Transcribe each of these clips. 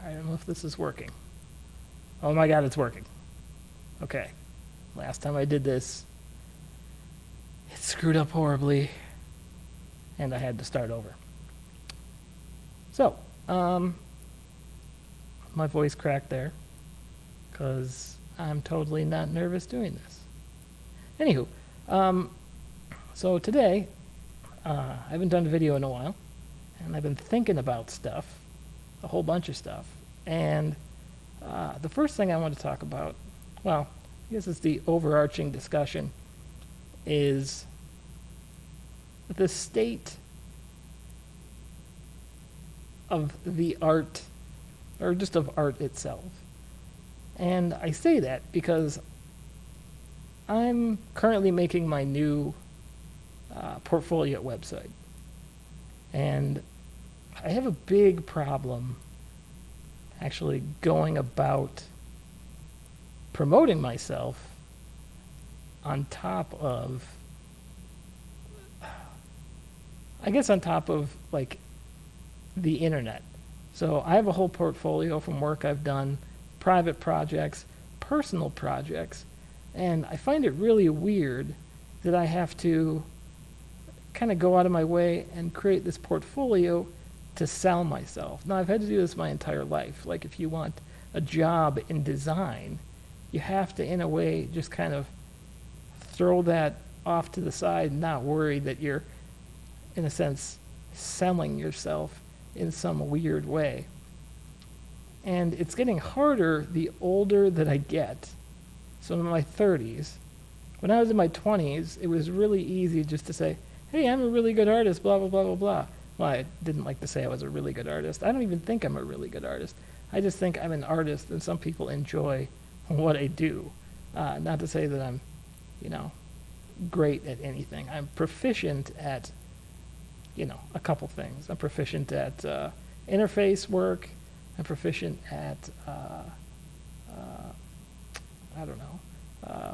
I don't know if this is working. Oh my god, it's working. Okay. Last time I did this, it screwed up horribly, and I had to start over. So, my voice cracked there, because I'm totally not nervous doing this. Anywho, so today, I haven't done a video in a while, and I've been thinking about stuff, a whole bunch of stuff, and the first thing I want to talk about, well, I guess it's the overarching discussion, is the state of the art, or just of art itself. And I say that because I'm currently making my new portfolio website. And I have a big problem actually going about promoting myself on top of, I guess on top of like the internet. So I have a whole portfolio from work I've done, private projects, personal projects, and I find it really weird that I have to kind of go out of my way and create this portfolio to sell myself. Now, I've had to do this my entire life. Like, if you want a job in design, you have to, in a way, just kind of throw that off to the side and not worry that you're, in a sense, selling yourself in some weird way. And it's getting harder the older that I get. So in my 30s, when I was in my 20s, it was really easy just to say, hey, I'm a really good artist, blah, blah, blah, blah, blah. Well, I didn't like to say I was a really good artist. I don't even think I'm a really good artist. I just think I'm an artist and some people enjoy what I do. Not to say that I'm, great at anything. I'm proficient at, a couple things. I'm proficient at interface work. I'm proficient at,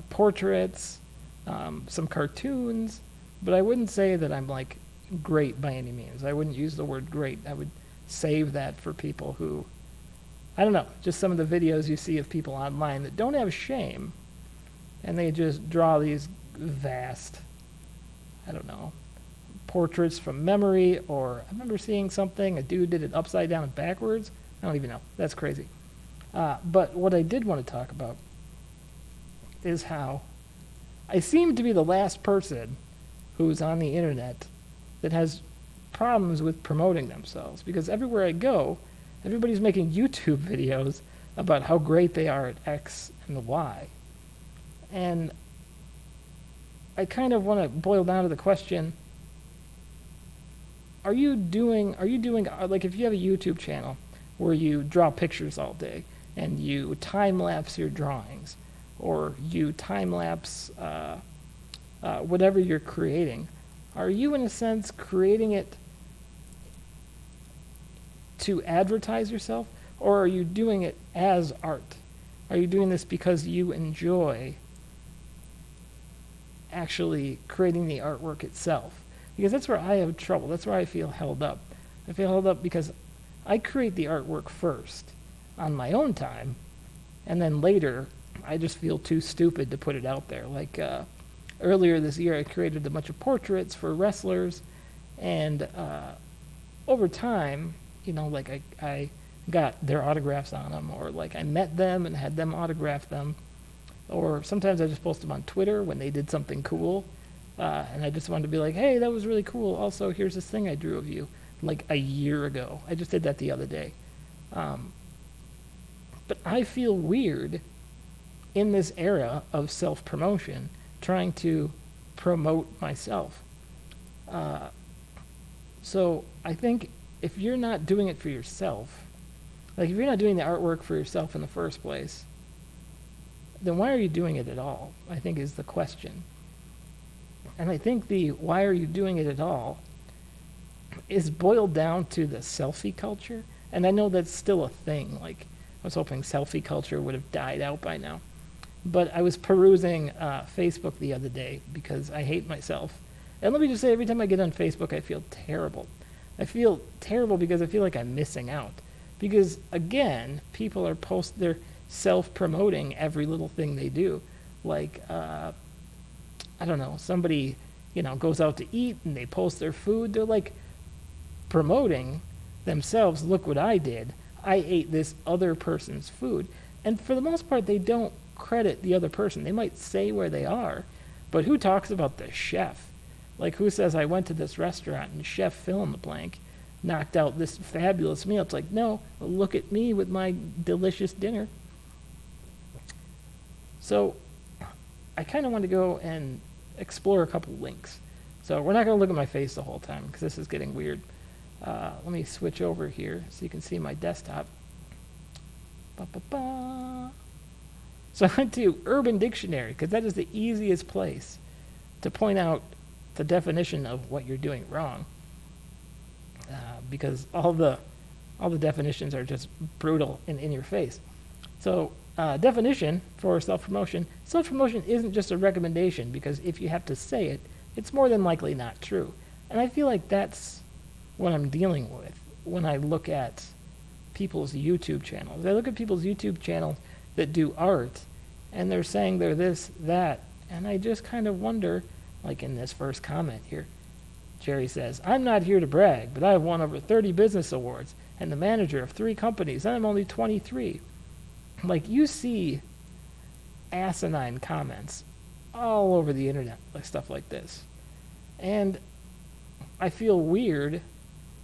portraits, some cartoons, but I wouldn't say that I'm like great by any means. I wouldn't use the word great. I would save that for people who, I don't know, just some of the videos you see of people online that don't have shame, and they just draw these vast, portraits from memory, or I remember seeing something, a dude did it upside down and backwards. I don't even know. That's crazy. But what I did want to talk about is how I seem to be the last person who's on the internet that has problems with promoting themselves, because everywhere I go, everybody's making YouTube videos about how great they are at X and Y. And I kind of want to boil down to the question, are you doing, like, if you have a YouTube channel where you draw pictures all day and you time-lapse your drawings, or you time-lapse whatever you're creating, are you, in a sense, creating it to advertise yourself, or are you doing it as art? Are you doing this because you enjoy actually creating the artwork itself? Because that's where I have trouble. That's where I feel held up. I feel held up because I create the artwork first on my own time, and then later I just feel too stupid to put it out there. Like earlier this year, I created a bunch of portraits for wrestlers, and over time, I got their autographs on them, or like I met them and had them autograph them, or sometimes I just post them on Twitter when they did something cool, and I just wanted to be like, hey, that was really cool. Also, here's this thing I drew of you like a year ago. I just did that the other day. But I feel weird in this era of self-promotion trying to promote myself. So I think if you're not doing it for yourself, like if you're not doing the artwork for yourself in the first place, then why are you doing it at all, I think, is the question. And I think the why are you doing it at all is boiled down to the selfie culture. And I know that's still a thing. Like, I was hoping selfie culture would have died out by now. But I was perusing Facebook the other day because I hate myself. And let me just say, every time I get on Facebook, I feel terrible. I feel terrible because I feel like I'm missing out. Because again, they're self-promoting every little thing they do. Like, I don't know, somebody, goes out to eat and they post their food. They're like promoting themselves. Look what I did. I ate this other person's food. And for the most part, they don't credit the other person. They might say where they are, but who talks about the chef? Like, who says, I went to this restaurant and chef fill in the blank knocked out this fabulous meal? It's like, no, look at me with my delicious dinner. So I kind of want to go and explore a couple links. So we're not going to look at my face the whole time because this is getting weird. Let me switch over here so you can see my desktop. Ba-ba-ba. So I went to Urban Dictionary because that is the easiest place to point out the definition of what you're doing wrong. Because all the definitions are just brutal and in your face. So definition for self-promotion. Self-promotion isn't just a recommendation, because if you have to say it, it's more than likely not true. And I feel like that's what I'm dealing with when I look at people's YouTube channels. I look at people's YouTube channels that do art, and they're saying they're this, that, and I just kind of wonder, like in this first comment here, Jerry says, I'm not here to brag, but I have won over 30 business awards and the manager of 3 companies, and I'm only 23. Like, you see asinine comments all over the internet, like stuff like this. And I feel weird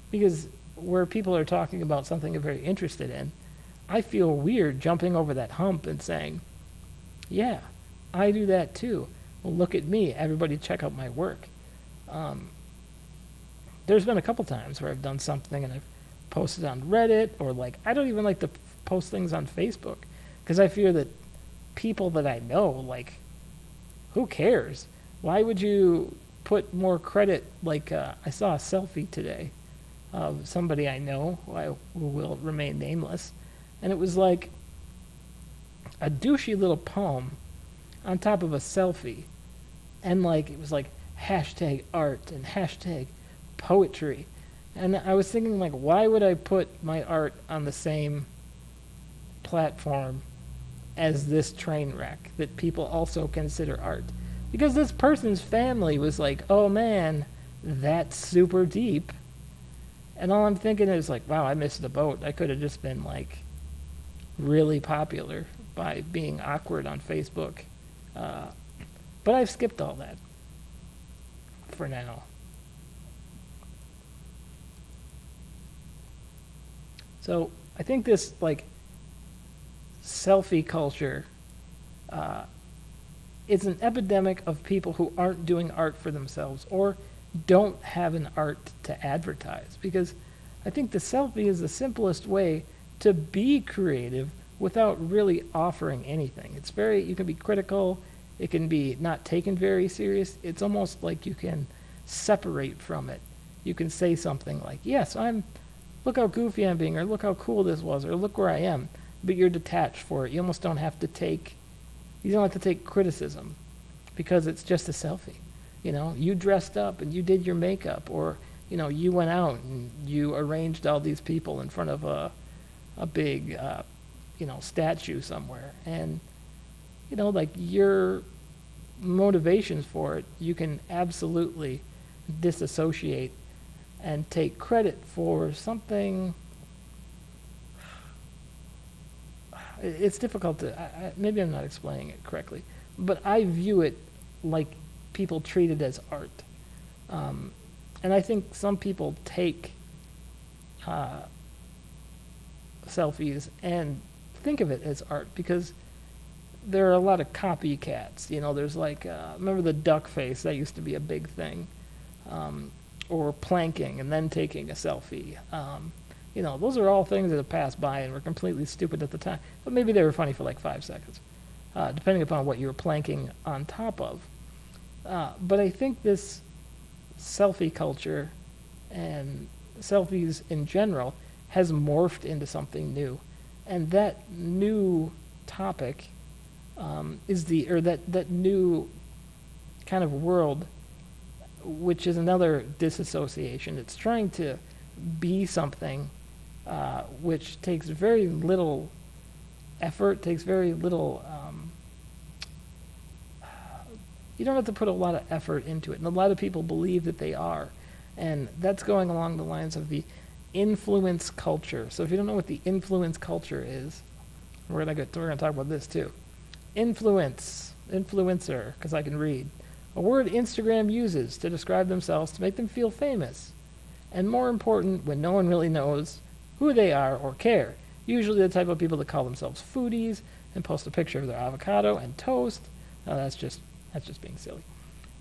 because where people are talking about something they're very interested in, I feel weird jumping over that hump and saying, yeah, I do that too. Well, look at me. Everybody check out my work. There's been a couple times where I've done something and I've posted on Reddit, or like, I don't even like to post things on Facebook because I fear that people that I know, like, who cares? Why would you put more credit? Like, I saw a selfie today of somebody I know who will remain nameless, and it was like a douchey little poem on top of a selfie, and like it was like hashtag art and hashtag poetry, and I was thinking, like, why would I put my art on the same platform as this train wreck that people also consider art? Because this person's family was like, oh man, that's super deep. And all I'm thinking is like, wow, I missed the boat. I could have just been like really popular by being awkward on Facebook. But I've skipped all that for now. So I think this like selfie culture is an epidemic of people who aren't doing art for themselves or don't have an art to advertise, because I think the selfie is the simplest way to be creative without really offering anything. It's you can be critical, it can be not taken very serious. It's almost like you can separate from it. You can say something like, yes, look how goofy I'm being, or look how cool this was, or look where I am, but you're detached for it. You almost don't have to take criticism because it's just a selfie. You dressed up and you did your makeup, or you went out and you arranged all these people in front of a big statue somewhere, and like your motivations for it, you can absolutely disassociate and take credit for something. It's difficult to, maybe I'm not explaining it correctly, but I view it like people treat it as art. And I think some people take selfies and think of it as art because there are a lot of copycats. There's like, remember the duck face? That used to be a big thing. Or planking and then taking a selfie. Those are all things that have passed by and were completely stupid at the time. But maybe they were funny for like 5 seconds, depending upon what you were planking on top of. But I think this selfie culture and selfies in general has morphed into something new. And that new topic is that new kind of world, which is another disassociation. It's trying to be something which takes very little effort, takes very little, you don't have to put a lot of effort into it. And a lot of people believe that they are. And that's going along the lines of the influence culture. So if you don't know what the influence culture is, we're gonna talk about this too. Influencer, because I can read. A word Instagram uses to describe themselves to make them feel famous. And more important, when no one really knows who they are or care. Usually the type of people that call themselves foodies and post a picture of their avocado and toast. That's just being silly.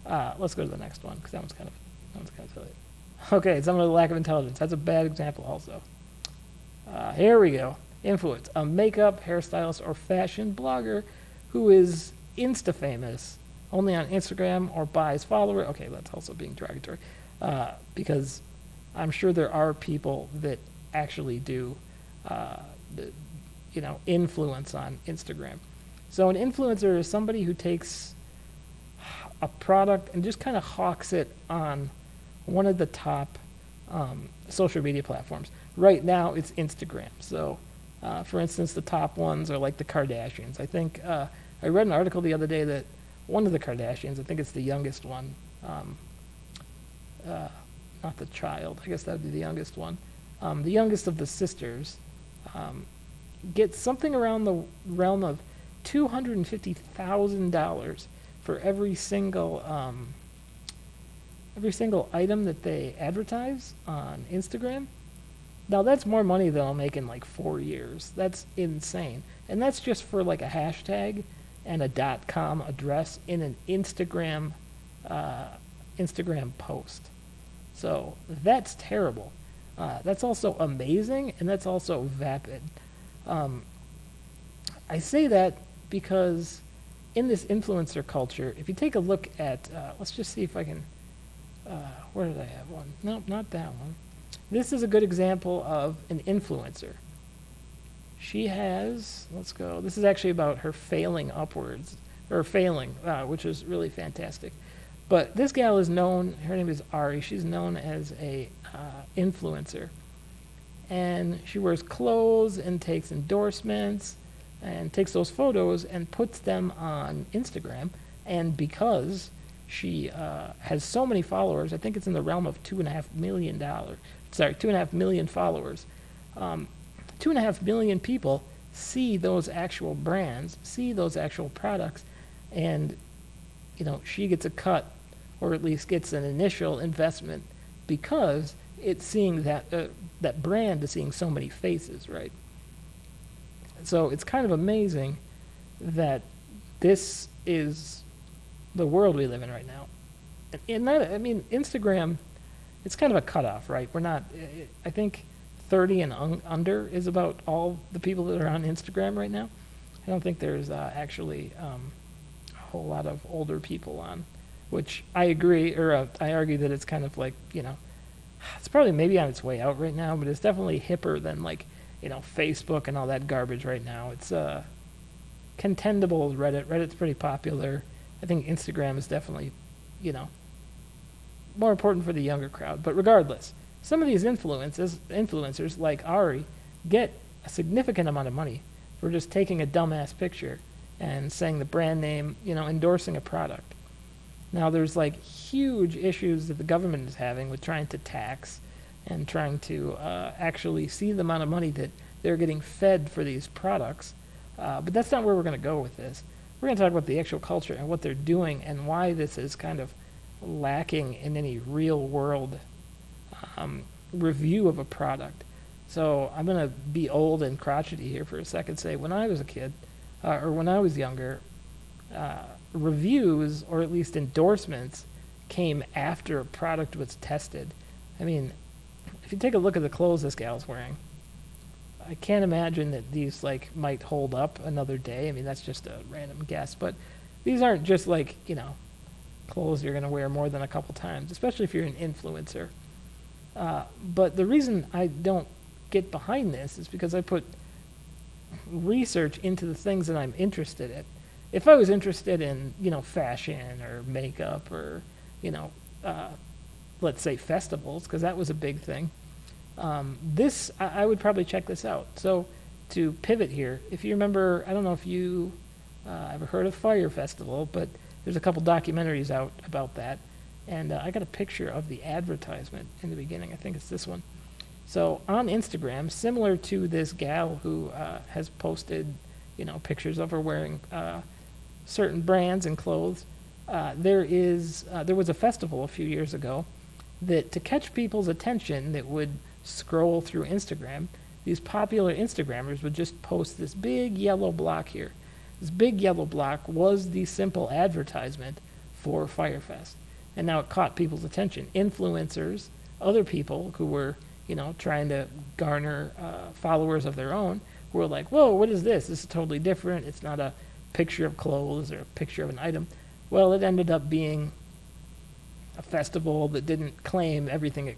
Let's go to the next one, because that one's kind of silly. Okay, some of the lack of intelligence. That's a bad example also. Here we go. Influence. A makeup, hairstylist, or fashion blogger who is insta-famous only on Instagram or buys followers. Okay, that's also being derogatory. Because I'm sure there are people that actually do, influence on Instagram. So an influencer is somebody who takes a product and just kind of hawks it on one of the top social media platforms. Right now, it's Instagram. So, for instance, the top ones are like the Kardashians. I think I read an article the other day that one of the Kardashians, I think it's the youngest one, not the child, I guess that would be the youngest one, the youngest of the sisters, gets something around the realm of $250,000 for every single item that they advertise on Instagram. Now that's more money than I'll make in like 4 years. That's insane. And that's just for like a hashtag and a .com address in an Instagram post. So that's terrible. That's also amazing, and that's also vapid. I say that because in this influencer culture, if you take a look at, let's just see if I can, where did I have one? Nope, not that one. This is a good example of an influencer. She has, let's go, this is actually about her failing upwards, or failing, which is really fantastic. But this gal is known, her name is Ari, she's known as a influencer. And she wears clothes and takes endorsements and takes those photos and puts them on Instagram. And because she has so many followers, I think it's in the realm of $2.5 million followers. 2.5 million people see those actual brands, see those actual products, and she gets a cut, or at least gets an initial investment, because it's seeing that brand is seeing so many faces, right? So it's kind of amazing that this is the world we live in right now. And that, I mean, Instagram, it's kind of a cutoff, right? We're not, I think 30 and under is about all the people that are on Instagram right now. I don't think there's actually a whole lot of older people on, which I agree, or I argue that it's kind of like, it's probably maybe on its way out right now, but it's definitely hipper than like, Facebook and all that garbage right now. It's contendable with Reddit. Reddit's pretty popular. I think Instagram is definitely, more important for the younger crowd. But regardless, some of these influencers like Ari get a significant amount of money for just taking a dumbass picture and saying the brand name, endorsing a product. Now there's like huge issues that the government is having with trying to tax and trying to actually see the amount of money that they're getting fed for these products. But that's not where we're going to go with this. We're going to talk about the actual culture and what they're doing and why this is kind of lacking in any real world review of a product. So I'm going to be old and crotchety here for a second, say when I was a kid, or when I was younger, reviews, or at least endorsements, came after a product was tested. I mean, if you take a look at the clothes this gal's wearing, I can't imagine that these might hold up another day. I mean, that's just a random guess, but these aren't just clothes you're going to wear more than a couple times, especially if you're an influencer. But the reason I don't get behind this is because I put research into the things that I'm interested in. If I was interested in, fashion or makeup or, let's say festivals, because that was a big thing, I would probably check this out. So to pivot here, if you remember, I don't know if you ever heard of Fire Festival, but there's a couple documentaries out about that. And I got a picture of the advertisement in the beginning. I think it's this one. So on Instagram, similar to this gal who has posted, pictures of her wearing certain brands and clothes, there was a festival a few years ago that, to catch people's attention, that would scroll through Instagram. These popular Instagrammers would just post this big yellow block here. This big yellow block was the simple advertisement for Firefest. And now it caught people's attention. Influencers, other people who were, trying to garner followers of their own, were like, whoa, what is this? This is totally different. It's not a picture of clothes or a picture of an item. Well, it ended up being a festival that didn't claim everything,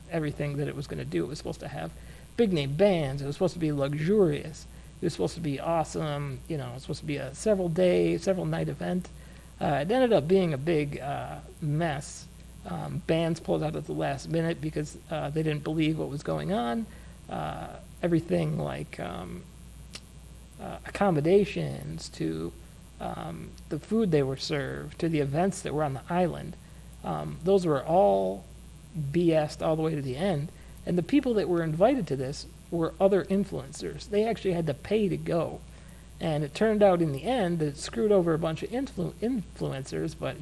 everything that it was going to do. It was supposed to have big name bands. It was supposed to be luxurious. It was supposed to be awesome. It was supposed to be a several night event. It ended up being a big mess. Bands pulled out at the last minute because they didn't believe what was going on. Everything like accommodations to the food they were served to the events that were on the island. Those were all BS'd all the way to the end. And the people that were invited to this were other influencers. They actually had to pay to go. And it turned out in the end that it screwed over a bunch of influencers, but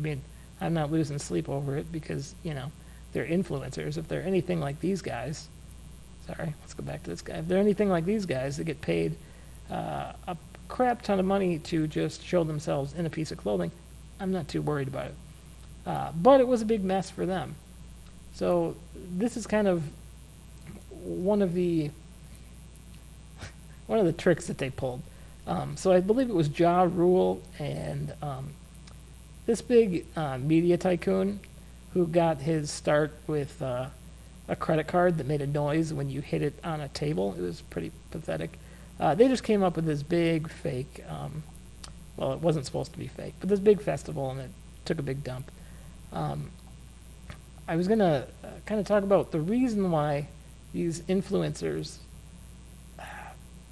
I'm not losing sleep over it because, they're influencers. If they're anything like these guys, let's go back to this guy. If they're anything like these guys that get paid a crap ton of money to just show themselves in a piece of clothing, I'm not too worried about it. But it was a big mess for them. So this is kind of one of the tricks that they pulled. So I believe it was Ja Rule and this big media tycoon who got his start with a credit card that made a noise when you hit it on a table. It was pretty pathetic. They just came up with this big fake, well, it wasn't supposed to be fake, but this big festival, and it took a big dump. I was going to kind of talk about the reason why these influencers,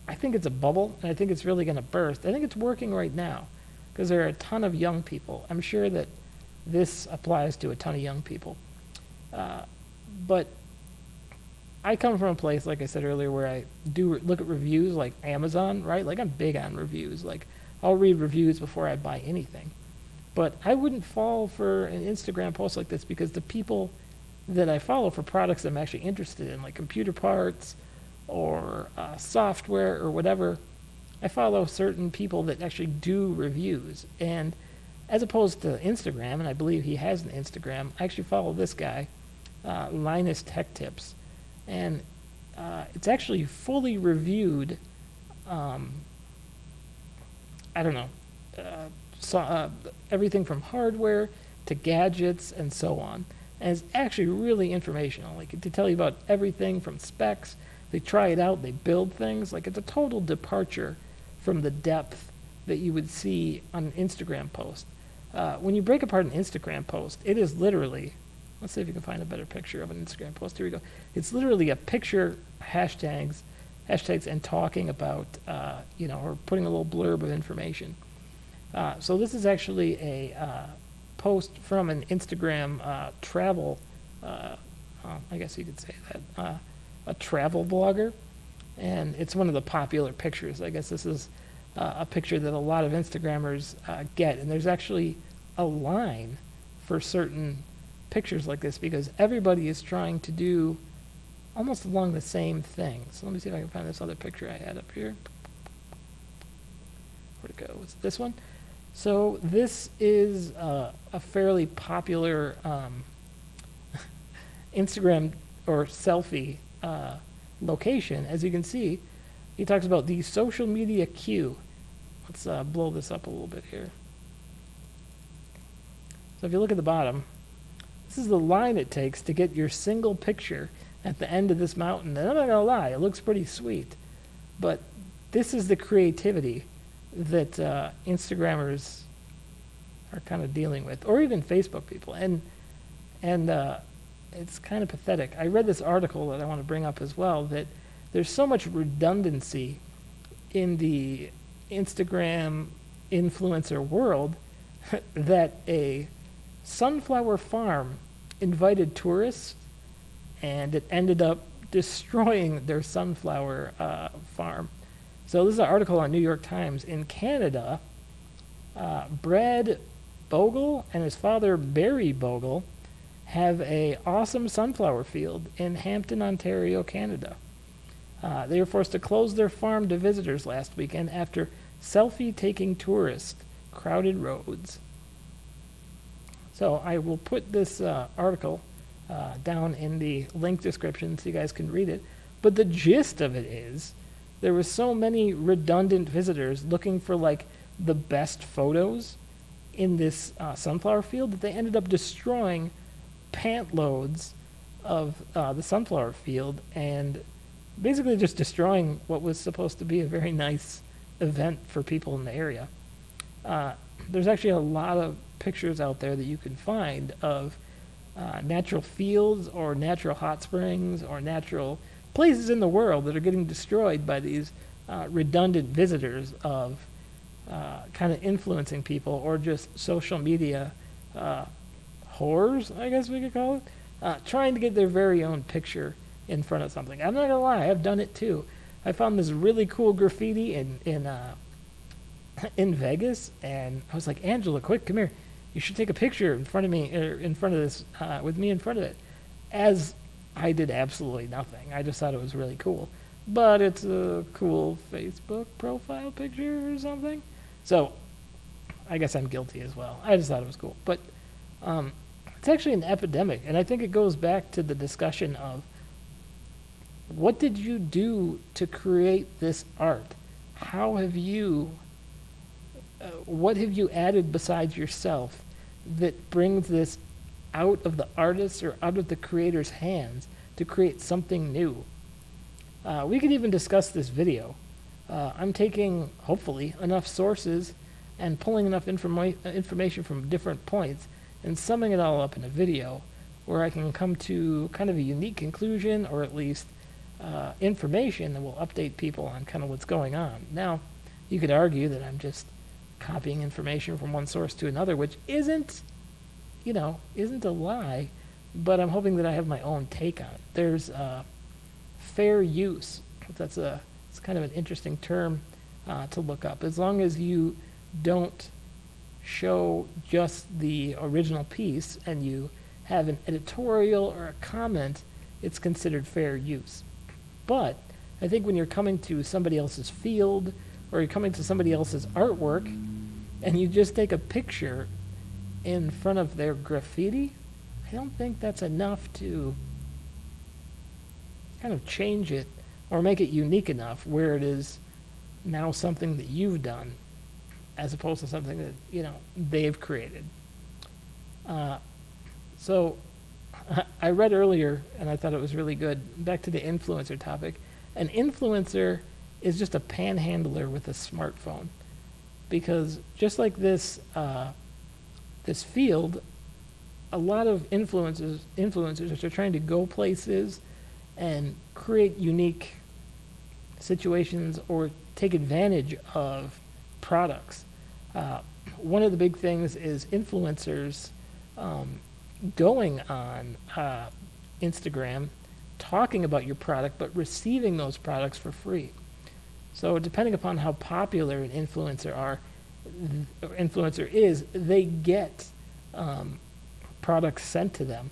I think it's a bubble, and I think it's really going to burst. I think it's working right now because there are a ton of young people. I'm sure that this applies to a ton of young people. But I come from a place, like I said earlier, where I do look at reviews like Amazon, right? Like, I'm big on reviews. Like, I'll read reviews before I buy anything. But I wouldn't fall for an Instagram post like this because the people that I follow for products I'm actually interested in, like computer parts or software or whatever, I follow certain people that actually do reviews. And as opposed to Instagram, and I believe he has an Instagram, I actually follow this guy, Linus Tech Tips. And it's actually fully reviewed, everything from hardware to gadgets and so on. And it's actually really informational. Like, to tell you about everything from specs, they try it out, they build things. Like, it's a total departure from the depth that you would see on an Instagram post. When you break apart an Instagram post, it is literally, let's see if you can find a better picture of an Instagram post. Here we go. It's literally a picture, hashtags, and talking about, or putting a little blurb of information. So this is actually a post from an Instagram travel, I guess you could say that, a travel blogger. And it's one of the popular pictures. I guess this is a picture that a lot of Instagrammers get. And there's actually a line for certain pictures like this because everybody is trying to do almost along the same thing. So let me see if I can find this other picture I had up here. Where'd it go? It's this one. So this is a fairly popular Instagram or selfie location. As you can see, he talks about the social media queue. Let's blow this up a little bit here. So if you look at the bottom, this is the line it takes to get your single picture at the end of this mountain. And I'm not going to lie, it looks pretty sweet. But this is the creativity that Instagrammers are kind of dealing with, or even Facebook people. And it's kind of pathetic. I read this article that I want to bring up as well, that there's so much redundancy in the Instagram influencer world that a sunflower farm invited tourists, and it ended up destroying their sunflower farm. So this is an article on New York Times. In Canada, Brad Bogle and his father Barry Bogle have a awesome sunflower field in Hampton, Ontario, Canada. They were forced to close their farm to visitors last weekend after selfie-taking tourists crowded roads. So I will put this article down in the link description so you guys can read it. But the gist of it is there were so many redundant visitors looking for like the best photos in this sunflower field that they ended up destroying pant loads of the sunflower field and basically just destroying what was supposed to be a very nice event for people in the area. There's actually a lot of pictures out there that you can find of natural fields or natural hot springs or natural places in the world that are getting destroyed by these redundant visitors of kind of influencing people or just social media whores, I guess we could call it, trying to get their very own picture in front of something. I'm not gonna lie, I've done it too. I found this really cool graffiti in Vegas, and I was like, Angela, quick, come here. You should take a picture in front of me, or in front of this, with me in front of it. As I did absolutely nothing. I just thought it was really cool. But it's a cool Facebook profile picture or something. So I guess I'm guilty as well. I just thought it was cool. But it's actually an epidemic, and I think it goes back to the discussion of what did you do to create this art? How have you, what have you added besides yourself that brings this out of the artist's or out of the creator's hands to create something new? We could even discuss this video. I'm taking, hopefully, enough sources and pulling enough information from different points and summing it all up in a video where I can come to kind of a unique conclusion, or at least information that will update people on kind of what's going on. Now, you could argue that I'm just copying information from one source to another, which isn't a lie, but I'm hoping that I have my own take on it. There's fair use. It's kind of an interesting term to look up. As long as you don't show just the original piece and you have an editorial or a comment, it's considered fair use. But I think when you're coming to somebody else's field or you're coming to somebody else's artwork and you just take a picture in front of their graffiti, I don't think that's enough to kind of change it or make it unique enough where it is now something that you've done as opposed to something that they've created. So I read earlier, and I thought it was really good, back to the influencer topic. An influencer is just a panhandler with a smartphone, because just like this this field, a lot of influencers are trying to go places and create unique situations or take advantage of products. One of the big things is influencers going on Instagram, talking about your product, but receiving those products for free. So depending upon how popular an influencer is, they get products sent to them.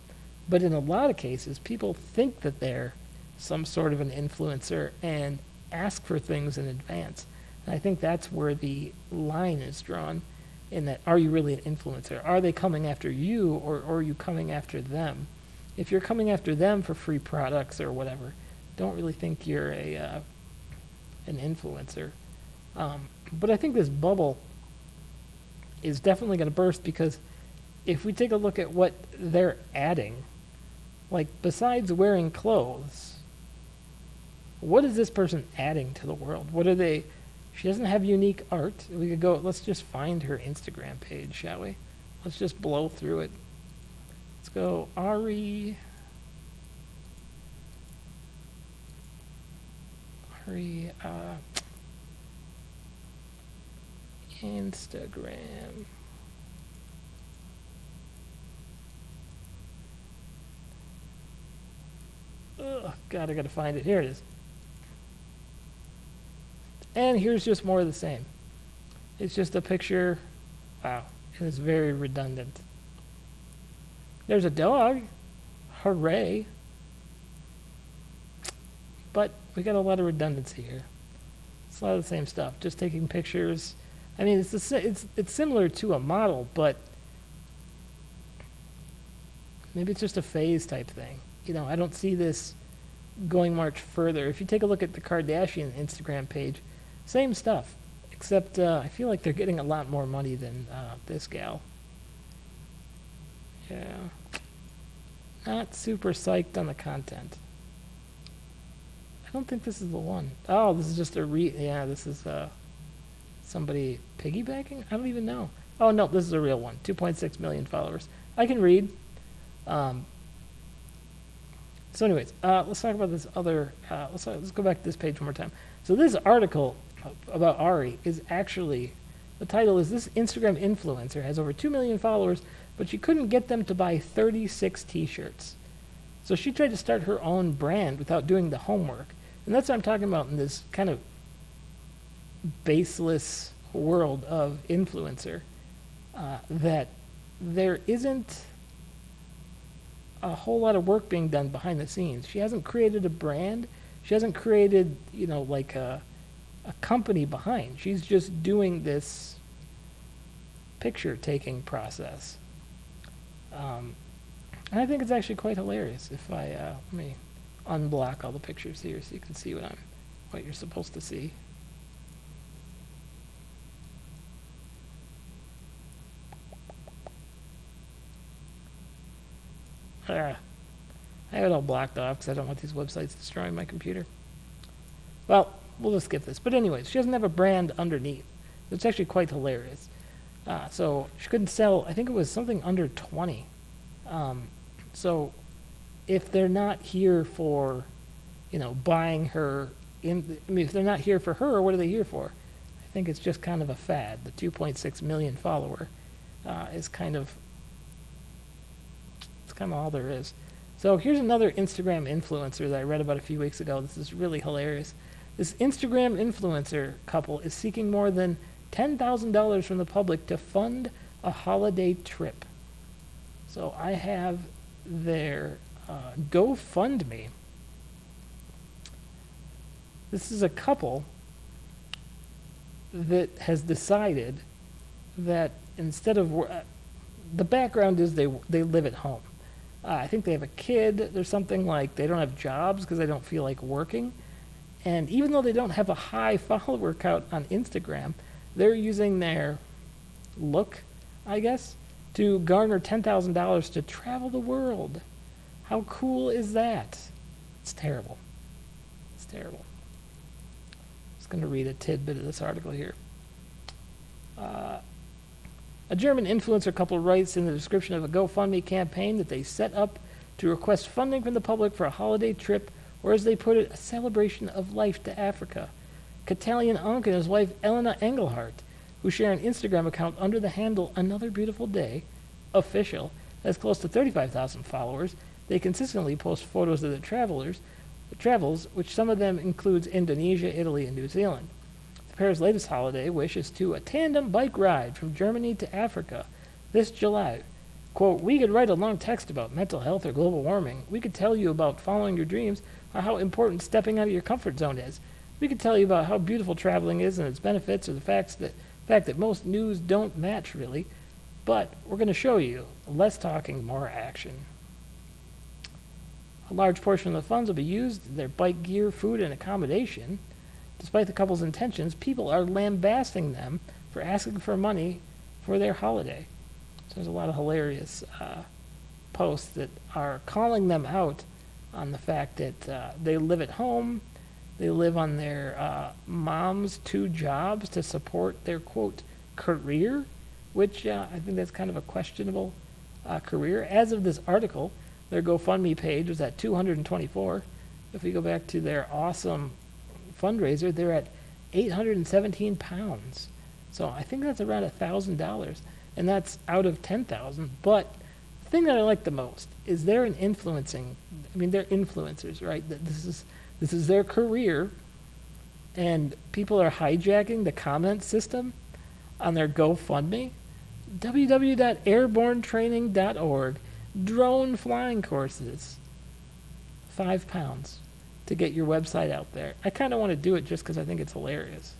But in a lot of cases, people think that they're some sort of an influencer and ask for things in advance. And I think that's where the line is drawn, in that, are you really an influencer? Are they coming after you, or are you coming after them? If you're coming after them for free products or whatever, don't really think you're an influencer. But I think this bubble is definitely going to burst, because if we take a look at what they're adding, like besides wearing clothes, what is this person adding to the world? What are they? She doesn't have unique art. We could go, let's just find her Instagram page, shall we? Let's just blow through it. Let's go Ari Instagram. Oh, God, I gotta find it. Here it is. And here's just more of the same. It's just a picture. Wow, it is very redundant. There's a dog. Hooray. But we got a lot of redundancy here. It's a lot of the same stuff. Just taking pictures. I mean, it's similar to a model, but maybe it's just a phase type thing. I don't see this going much further. If you take a look at the Kardashian Instagram page, same stuff, except I feel like they're getting a lot more money than this gal. Yeah. Not super psyched on the content. I don't think this is the one. Oh, this is just yeah, this is somebody piggybacking? I don't even know. Oh, no, this is a real one. 2.6 million followers. I can read. So anyways, let's talk about this other, let's go back to this page one more time. So this article about Ari is actually, the title is, "This Instagram influencer has over 2 million followers, but she couldn't get them to buy 36 t-shirts." So she tried to start her own brand without doing the homework. And that's what I'm talking about in this kind of baseless world of influencer, that there isn't a whole lot of work being done behind the scenes. She hasn't created a brand. She hasn't created, like a company behind. She's just doing this picture-taking process. And I think it's actually quite hilarious. If I let me unblock all the pictures here so you can see what you're supposed to see. I have it all blocked off because I don't want these websites destroying my computer. Well, we'll just skip this. But anyways, she doesn't have a brand underneath. It's actually quite hilarious. So she couldn't sell, I think it was something under 20. So if they're not here for, buying her, if they're not here for her, what are they here for? I think it's just kind of a fad. The 2.6 million follower is kind of all there is. So here's another Instagram influencer that I read about a few weeks ago. This is really hilarious. This Instagram influencer couple is seeking more than $10,000 from the public to fund a holiday trip. So I have their GoFundMe. This is a couple that has decided that instead of the background is they live at home. I think they have a kid. There's something like they don't have jobs because they don't feel like working. And even though they don't have a high follower count on Instagram, they're using their look, I guess, to garner $10,000 to travel the world. How cool is that? It's terrible. It's terrible. I'm just going to read a tidbit of this article here. A German influencer couple writes in the description of a GoFundMe campaign that they set up to request funding from the public for a holiday trip, or as they put it, a celebration of life to Africa. Catalian Onk and his wife Elena Engelhardt, who share an Instagram account under the handle Another Beautiful Day, official, has close to 35,000 followers. They consistently post photos of their travels, which some of them includes Indonesia, Italy, and New Zealand. The pair's latest holiday wish is to a tandem bike ride from Germany to Africa this July. Quote, "We could write a long text about mental health or global warming. We could tell you about following your dreams or how important stepping out of your comfort zone is. We could tell you about how beautiful traveling is and its benefits, or the fact that most news don't match really. But we're going to show you less talking, more action." A large portion of the funds will be used in their bike gear, food, and accommodation. Despite the couple's intentions, people are lambasting them for asking for money for their holiday. So there's a lot of hilarious posts that are calling them out on the fact that they live at home, they live on their mom's 2 jobs to support their, quote, career, which I think that's kind of a questionable career. As of this article, their GoFundMe page was at 224. If we go back to their awesome fundraiser, they're at 817 pounds. So I think that's around $1,000, and that's out of 10,000. But the thing that I like the most is they're they're influencers, right? This is their career, and people are hijacking the comment system on their GoFundMe. www.airbornetraining.org, drone flying courses, £5 to get your website out there. I kind of want to do it just because I think it's hilarious.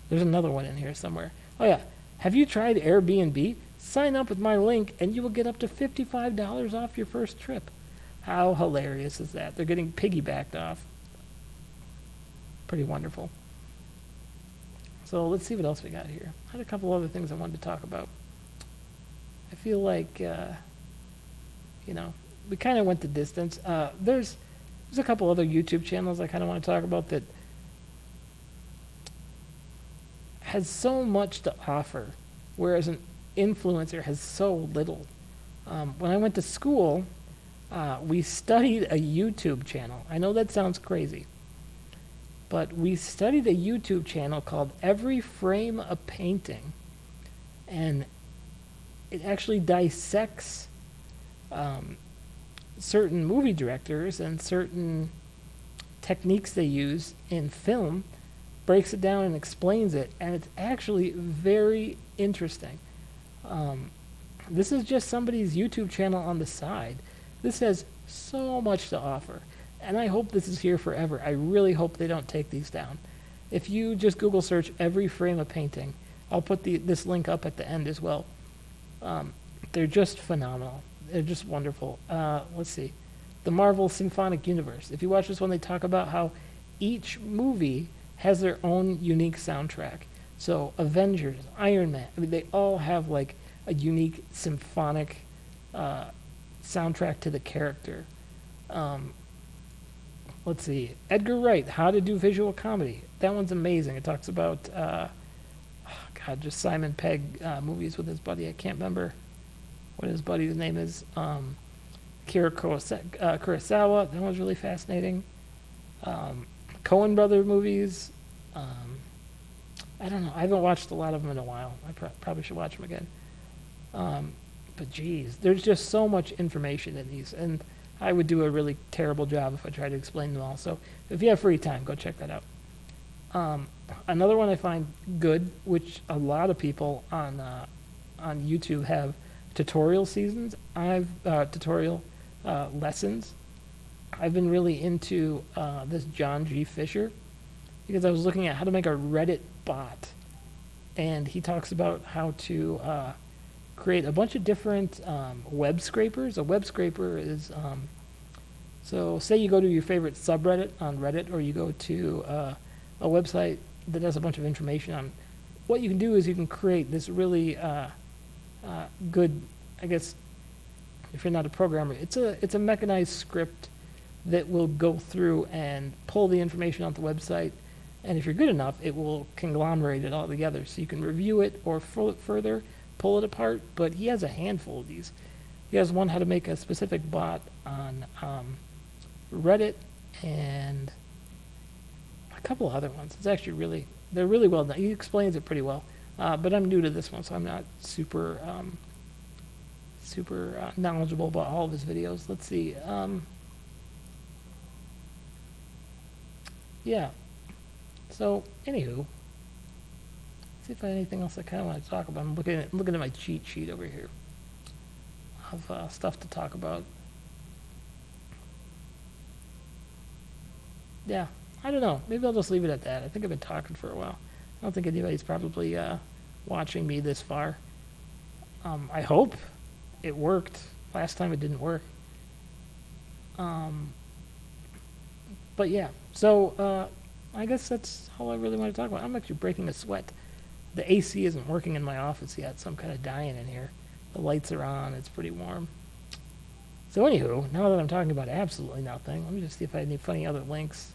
There's another one in here somewhere. Oh yeah, have you tried Airbnb? Sign up with my link and you will get up to $55 off your first trip. How hilarious is that? They're getting piggybacked off. Pretty wonderful. So let's see what else we got here. I had a couple other things I wanted to talk about. I feel like, we kind of went the distance. There's a couple other YouTube channels I kind of want to talk about that has so much to offer, whereas an influencer has so little. When I went to school, we studied a YouTube channel. I know that sounds crazy, but we studied a YouTube channel called Every Frame a Painting, and it actually dissects certain movie directors and certain techniques they use in film, breaks it down and explains it, and it's actually very interesting. This is just somebody's YouTube channel on the side. This has so much to offer, and I hope this is here forever. I really hope they don't take these down. If you just Google search Every Frame a Painting, I'll put this link up at the end as well. They're just phenomenal. They're just wonderful. Let's see. The Marvel Symphonic Universe. If you watch this one, they talk about how each movie has their own unique soundtrack. So Avengers, Iron Man, they all have like a unique symphonic soundtrack to the character. Let's see. Edgar Wright, How to Do Visual Comedy. That one's amazing. It talks about, just Simon Pegg movies with his buddy. I can't remember what his buddy's name is. Kira Kurosawa. That one's really fascinating. Coen Brother movies. I don't know. I haven't watched a lot of them in a while. I probably should watch them again. But geez, there's just so much information in these, and I would do a really terrible job if I tried to explain them all. So if you have free time, go check that out. Another one I find good, which a lot of people on YouTube have tutorial seasons. Tutorial lessons. I've been really into this John G. Fisher because I was looking at how to make a Reddit bot, and he talks about how to create a bunch of different web scrapers. A web scraper is, so say you go to your favorite subreddit on Reddit, or you go to a website that has a bunch of information on. What you can do is you can create this really good, I guess, if you're not a programmer, it's a mechanized script that will go through and pull the information off the website, and if you're good enough, it will conglomerate it all together so you can review it or further pull it apart. But he has a handful of these. He has one how to make a specific bot on Reddit and a couple other ones. It's actually they're really well done. He explains it pretty well, but I'm new to this one, so I'm not super knowledgeable about all of his videos. Let's see. Yeah. So, anywho, see if I have anything else I kind of want to talk about. I'm looking at my cheat sheet over here of stuff to talk about. Yeah, I don't know. Maybe I'll just leave it at that. I think I've been talking for a while. I don't think anybody's probably watching me this far. I hope it worked. Last time it didn't work. But yeah, so I guess that's all I really want to talk about. I'm actually breaking a sweat. The AC isn't working in my office yet, so I'm kind of dying in here. The lights are on. It's pretty warm. So anywho, now that I'm talking about absolutely nothing, let me just see if I have any funny other links.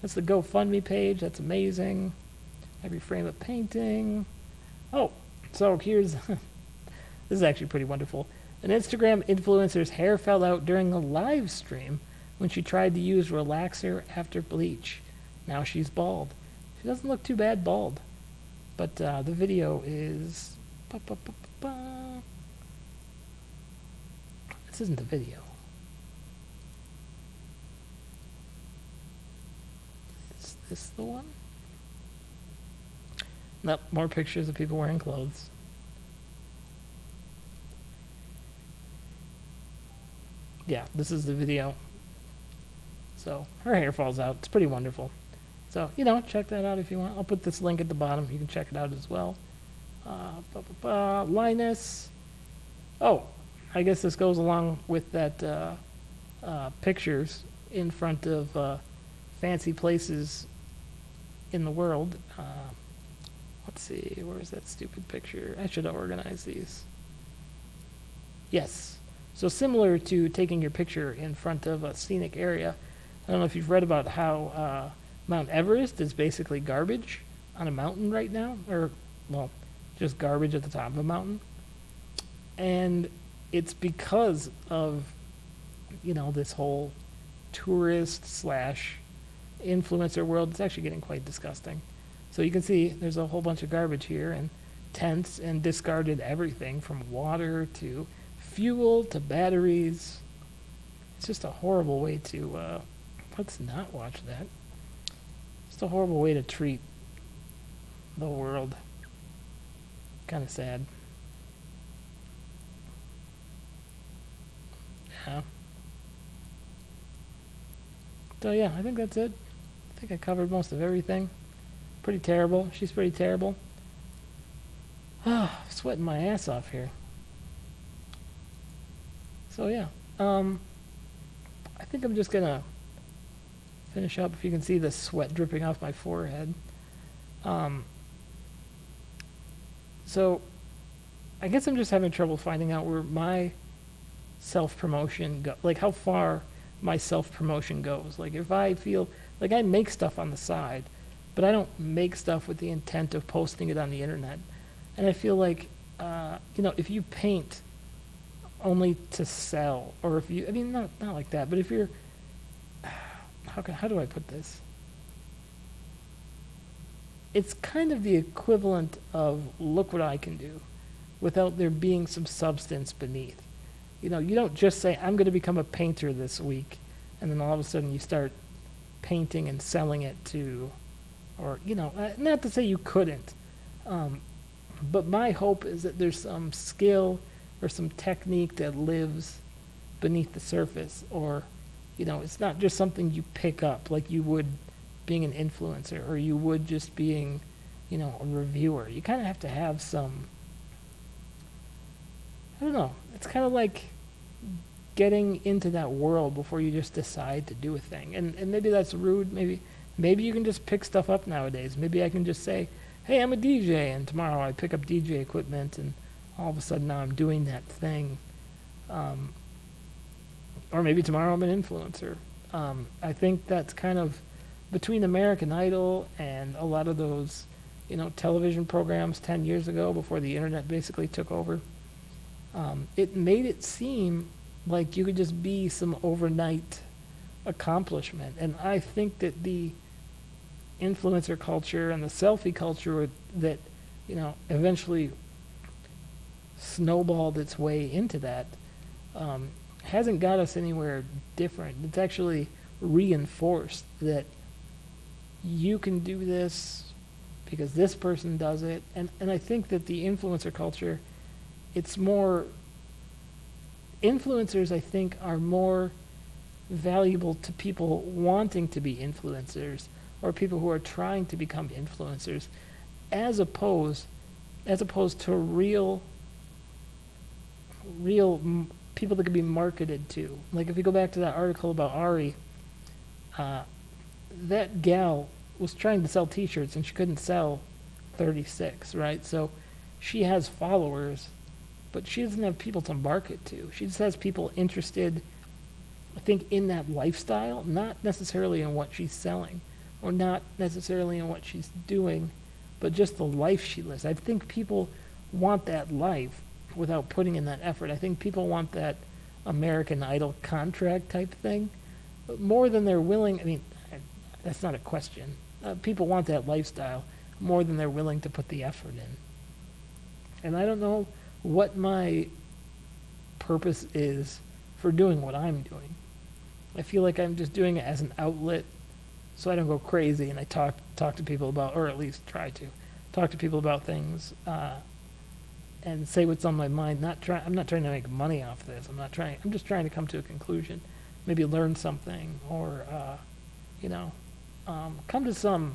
That's the GoFundMe page. That's amazing. Every frame a painting. Oh, so here's... this is actually pretty wonderful. An Instagram influencer's hair fell out during a live stream when she tried to use relaxer after bleach. Now she's bald. She doesn't look too bad bald. But the video is... This isn't the video. Is this the one? Nope, more pictures of people wearing clothes. Yeah, this is the video. So her hair falls out. It's pretty wonderful. So, check that out if you want. I'll put this link at the bottom. You can check it out as well. Linus. Oh, I guess this goes along with that pictures in front of fancy places in the world. Let's see, where's that stupid picture? I should have organized these. Yes. So similar to taking your picture in front of a scenic area, I don't know if you've read about how Mount Everest is basically garbage on a mountain right now, or, well, just garbage at the top of a mountain. And it's because of, this whole tourist slash influencer world. It's actually getting quite disgusting. So you can see there's a whole bunch of garbage here, and tents and discarded everything from water to fuel to batteries. It's just a horrible way to, let's not watch that. Just a horrible way to treat the world. Kind of sad. Yeah. So yeah, I think that's it. I think I covered most of everything. Pretty terrible. She's pretty terrible. Sweating my ass off here. So yeah, I think I'm just gonna finish up. If you can see the sweat dripping off my forehead. So I guess I'm just having trouble finding out where my self-promotion like how far my self-promotion goes. Like if I feel like I make stuff on the side, but I don't make stuff with the intent of posting it on the internet. And I feel like, if you paint only to sell, or if you, not like that, but if you're, how do I put this? It's kind of the equivalent of look what I can do without there being some substance beneath. You don't just say, I'm going to become a painter this week, and then all of a sudden you start painting and selling it to, or, not to say you couldn't, but my hope is that there's some skill or some technique that lives beneath the surface, or, it's not just something you pick up like you would being an influencer, or you would just being, a reviewer. You kind of have to have some, I don't know, it's kind of like getting into that world before you just decide to do a thing. And maybe that's rude, maybe you can just pick stuff up nowadays. Maybe I can just say, hey, I'm a DJ, and tomorrow I pick up DJ equipment, and all of a sudden now I'm doing that thing. Or maybe tomorrow I'm an influencer. I think that's kind of between American Idol and a lot of those, television programs 10 years ago before the internet basically took over. It made it seem like you could just be some overnight accomplishment. And I think that the influencer culture and the selfie culture that, eventually snowballed its way into that, hasn't got us anywhere different. It's actually reinforced that you can do this because this person does it. And I think that the influencer culture, it's more, influencers I think are more valuable to people wanting to be influencers, or people who are trying to become influencers, as opposed to real people that could be marketed to. Like if you go back to that article about Ari, that gal was trying to sell t-shirts and she couldn't sell 36, right? So she has followers, but she doesn't have people to market to. She just has people interested, I think, in that lifestyle, not necessarily in what she's selling, or not necessarily in what she's doing, but just the life she lives. I think people want that life without putting in that effort. I think people want that American Idol contract type thing, but more than they're willing. That's not a question. People want that lifestyle more than they're willing to put the effort in. And I don't know what my purpose is for doing what I'm doing. I feel like I'm just doing it as an outlet so I don't go crazy and I talk to people about, or at least try to talk to people about things and say what's on my mind. I'm not trying to make money off this. I'm just trying to come to a conclusion, maybe learn something, or come to some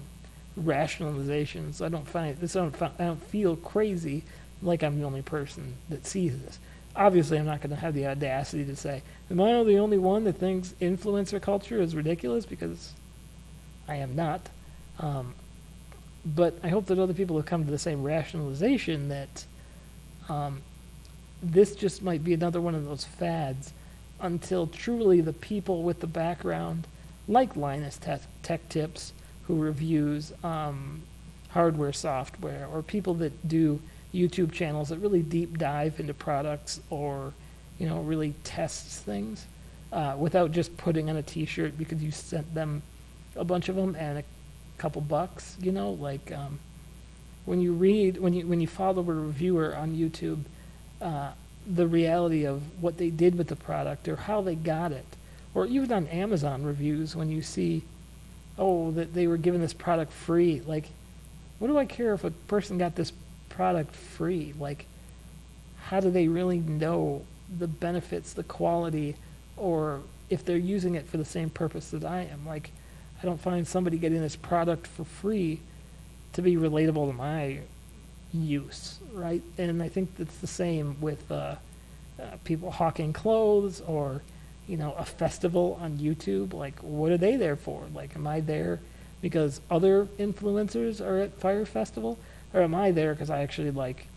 rationalizations. I don't feel crazy like I'm the only person that sees this. Obviously, I'm not going to have the audacity to say, am I the only one that thinks influencer culture is ridiculous? Because I am not. But I hope that other people have come to the same rationalization that this just might be another one of those fads until truly the people with the background, like Linus Tech Tips, who reviews hardware, software, or people that do YouTube channels that really deep dive into products or, really tests things without just putting on a t-shirt because you sent them a bunch of them and a couple bucks, when you follow a reviewer on YouTube, the reality of what they did with the product or how they got it, or even on Amazon reviews when you see, that they were given this product free. Like, what do I care if a person got this product free? Like, how do they really know the benefits, the quality, or if they're using it for the same purpose that I am? Like, I don't find somebody getting this product for free to be relatable to my use, right? And I think it's the same with people hawking clothes or, a festival on YouTube. Like, what are they there for? Like, am I there because other influencers are at Fire Festival? Or am I there because I actually like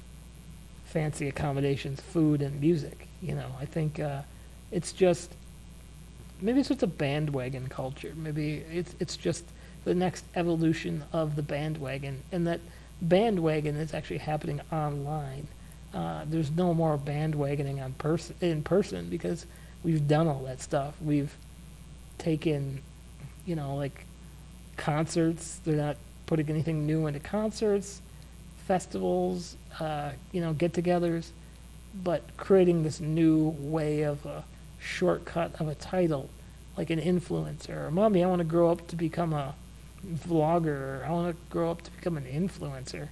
fancy accommodations, food, and music? I think it's just, maybe it's just a bandwagon culture. Maybe it's just the next evolution of the bandwagon, and that bandwagon is actually happening online. There's no more bandwagoning in person because we've done all that stuff. We've taken, like concerts. They're not putting anything new into concerts, festivals, get-togethers, but creating this new way of a shortcut of a title, like an influencer. Or, Mommy, I want to grow up to become a vlogger. Or I want to grow up to become an influencer.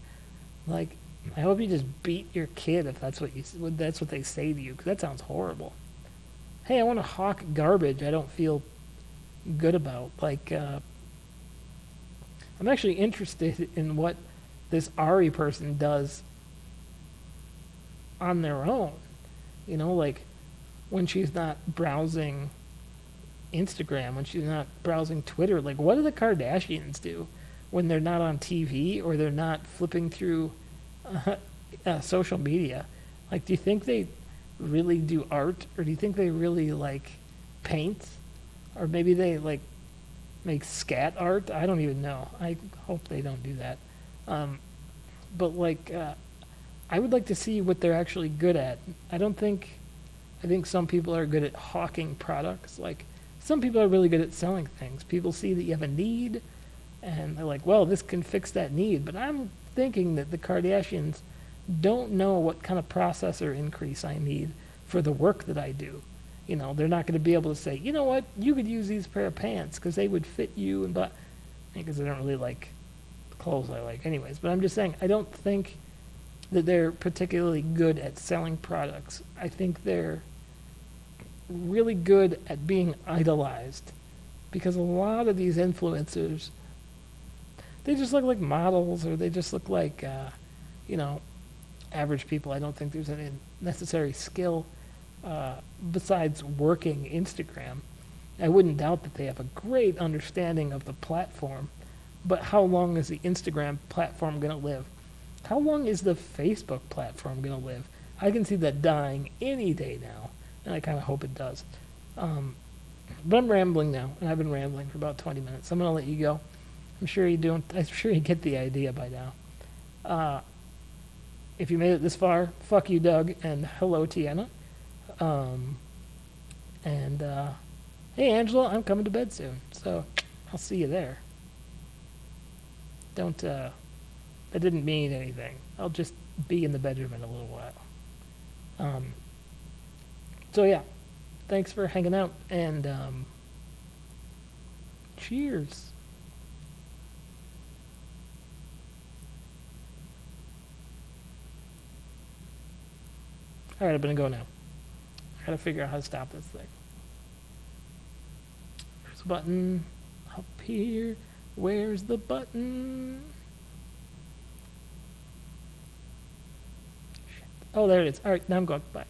Like, I hope you just beat your kid if that's what they say to you, because that sounds horrible. Hey, I want to hawk garbage I don't feel good about. Like, I'm actually interested in what this Ari person does on their own. Like when she's not browsing Instagram, when she's not browsing Twitter. Like, what do the Kardashians do when they're not on TV or they're not flipping through social media? Like, do you think they really do art, or do you think they really like paint, or maybe they like make scat art? I don't even know. I hope they don't do that. But like, I would like to see what they're actually good at. I think some people are good at hawking products. Like, some people are really good at selling things. People see that you have a need, and they're like, well, this can fix that need. But I'm thinking that the Kardashians don't know what kind of processor increase I need for the work that I do. They're not going to be able to say, you know what, you could use these pair of pants because they would fit you, and but because I don't really like the clothes I like anyways. But I'm just saying, I don't think that they're particularly good at selling products. I think they're really good at being idolized, because a lot of these influencers, they just look like models, or they just look like average people. I don't think there's any necessary skill besides working Instagram. I wouldn't doubt that they have a great understanding of the platform, but how long is the Instagram platform going to live? How long is the Facebook platform going to live? I can see that dying any day now, and I kind of hope it does. But I'm rambling now, and I've been rambling for about 20 minutes. I'm going to let you go. I'm sure you get the idea by now. If you made it this far, fuck you, Doug, and hello, Tiana. Hey, Angela, I'm coming to bed soon, so I'll see you there. Don't, that didn't mean anything. I'll just be in the bedroom in a little while. So yeah, thanks for hanging out, and cheers. All right, I'm gonna go now. I gotta figure out how to stop this thing. There's a button up here. Where's the button? Shit. Oh, there it is. All right, now I'm going. Bye.